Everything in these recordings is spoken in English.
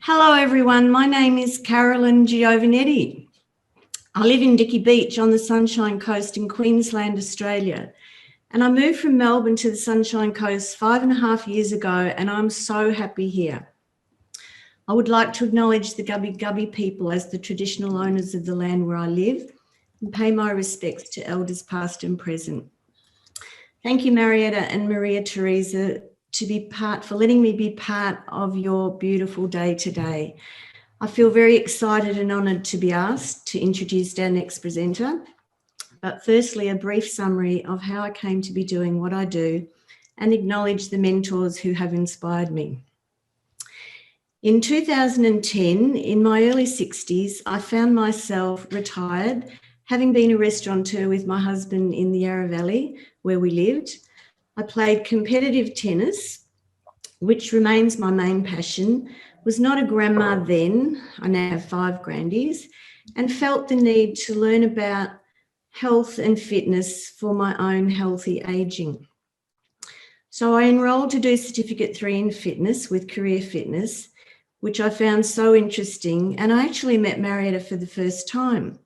Hello everyone, my name is Carolyn Giovannetti. I live in Dicky Beach on the Sunshine Coast in Queensland, Australia. And I moved from Melbourne to the Sunshine Coast 5.5 years ago, and I'm so happy here. I would like to acknowledge the Gubbi Gubbi people as the traditional owners of the land where I live and pay my respects to elders past and present. Thank you, Marietta and Maria Teresa, for letting me be part of your beautiful day today. I feel very excited and honoured to be asked to introduce our next presenter. But firstly, a brief summary of how I came to be doing what I do and acknowledge the mentors who have inspired me. In 2010, in my early 60s, I found myself retired, having been a restaurateur with my husband in the Yarra Valley, where we lived. I played competitive tennis, which remains my main passion, was not a grandma then, I now have 5 grandies, and felt the need to learn about health and fitness for my own healthy ageing. So I enrolled to do Certificate 3 in Fitness with Career Fitness, which I found so interesting, and I actually met Marietta for the first time,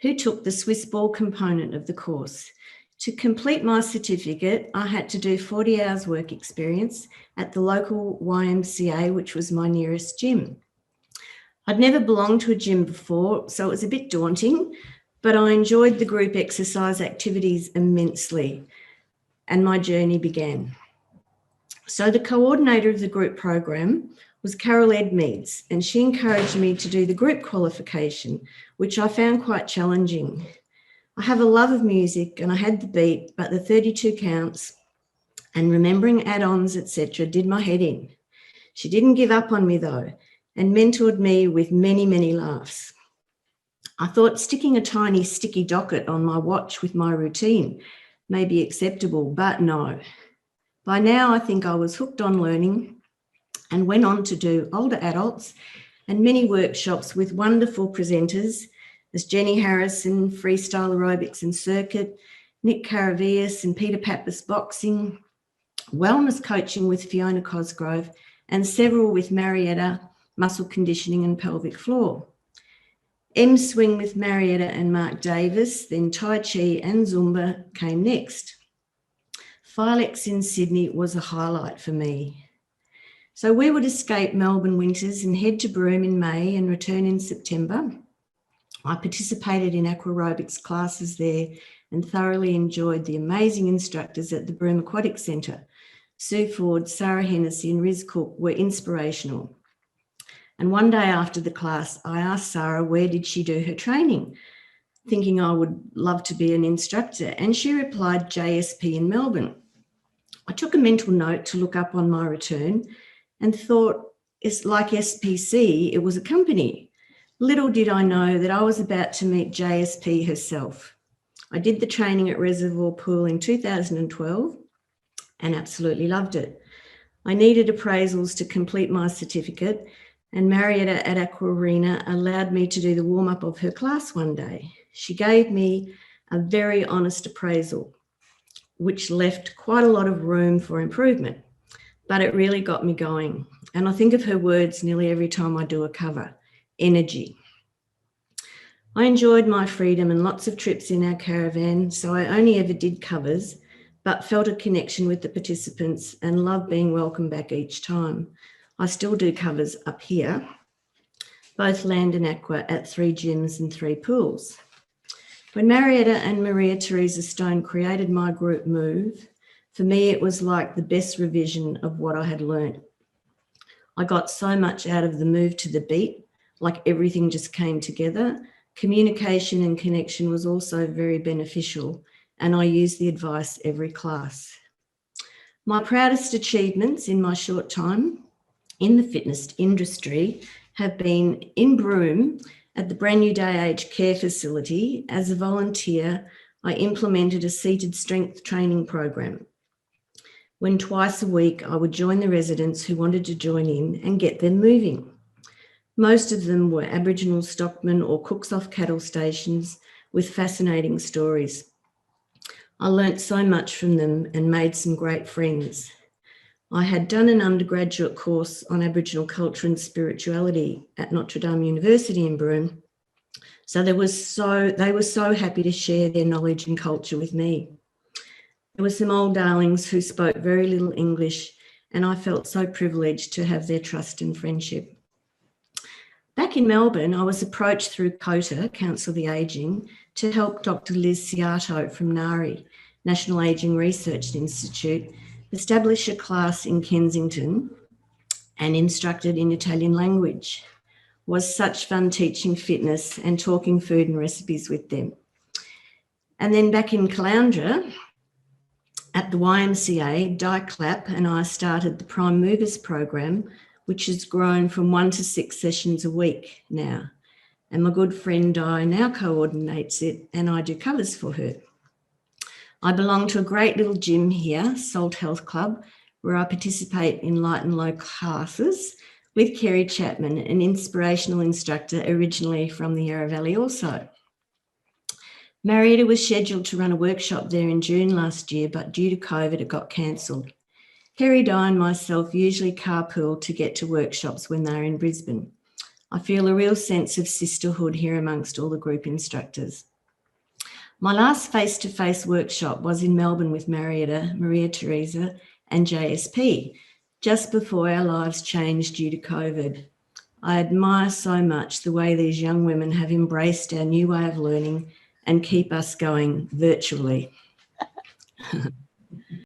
who took the Swiss ball component of the course. To complete my certificate, I had to do 40 hours work experience at the local YMCA, which was my nearest gym. I'd never belonged to a gym before, so it was a bit daunting, but I enjoyed the group exercise activities immensely, and my journey began. So the coordinator of the group program was Carol Edmeads, and she encouraged me to do the group qualification, which I found quite challenging. I have a love of music and I had the beat, but the 32 counts and remembering add-ons, etc., did my head in. She didn't give up on me though, and mentored me with many, many laughs. I thought sticking a tiny sticky docket on my watch with my routine may be acceptable, but no. By now, I think I was hooked on learning and went on to do older adults and many workshops with wonderful presenters as Jenny Harrison, Freestyle Aerobics and Circuit, Nick Caravias and Peter Pappas Boxing, wellness coaching with Fiona Cosgrove, and several with Marietta, muscle conditioning and pelvic floor. M-Swing with Marietta and Mark Davis, then Tai Chi and Zumba came next. Filex in Sydney was a highlight for me. So we would escape Melbourne winters and head to Broome in May and return in September. I participated in aquarobics classes there and thoroughly enjoyed the amazing instructors at the Broome Aquatic Centre. Sue Ford, Sarah Hennessy and Riz Cook were inspirational. And one day after the class, I asked Sarah where did she do her training, thinking I would love to be an instructor, and she replied JSP in Melbourne. I took a mental note to look up on my return and thought, it's like SPC, it was a company. Little did I know that I was about to meet JSP herself. I did the training at Reservoir Pool in 2012 and absolutely loved it. I needed appraisals to complete my certificate, and Marietta at Aqua Arena allowed me to do the warm-up of her class one day. She gave me a very honest appraisal, which left quite a lot of room for improvement, but it really got me going. And I think of her words nearly every time I do a cover: energy. I enjoyed my freedom and lots of trips in our caravan, so I only ever did covers, but felt a connection with the participants and loved being welcome back each time. I still do covers up here, both land and aqua, at 3 gyms and 3 pools. When Marietta and Maria Teresa Stone created my group Move, for me it was like the best revision of what I had learnt. I got so much out of the move to the beat, like everything just came together. Communication and connection was also very beneficial, and I used the advice every class. My proudest achievements in my short time in the fitness industry have been in Broome at the brand new day aged care facility. As a volunteer, I implemented a seated strength training program, when twice a week I would join the residents who wanted to join in and get them moving. Most of them were Aboriginal stockmen or cooks off cattle stations with fascinating stories. I learnt so much from them and made some great friends. I had done an undergraduate course on Aboriginal culture and spirituality at Notre Dame University in Broome. So they were so happy to share their knowledge and culture with me. There were some old darlings who spoke very little English, and I felt so privileged to have their trust and friendship. Back in Melbourne, I was approached through COTA, Council of the Ageing, to help Dr. Liz Ciato from NARI, National Ageing Research Institute, establish a class in Kensington and instructed in Italian language. It was such fun teaching fitness and talking food and recipes with them. And then back in Caloundra, at the YMCA, Di Clapp and I started the Prime Movers program, which has grown from 1 to 6 sessions a week now. And my good friend Di now coordinates it, and I do covers for her. I belong to a great little gym here, Salt Health Club, where I participate in light and low classes with Kerry Chapman, an inspirational instructor originally from the Yarra Valley also. Marietta was scheduled to run a workshop there in June last year, but due to COVID, it got cancelled. Kerry, Di and myself usually carpool to get to workshops when they're in Brisbane. I feel a real sense of sisterhood here amongst all the group instructors. My last face-to-face workshop was in Melbourne with Marietta, Maria Teresa and JSP, just before our lives changed due to COVID. I admire so much the way these young women have embraced our new way of learning and keep us going virtually.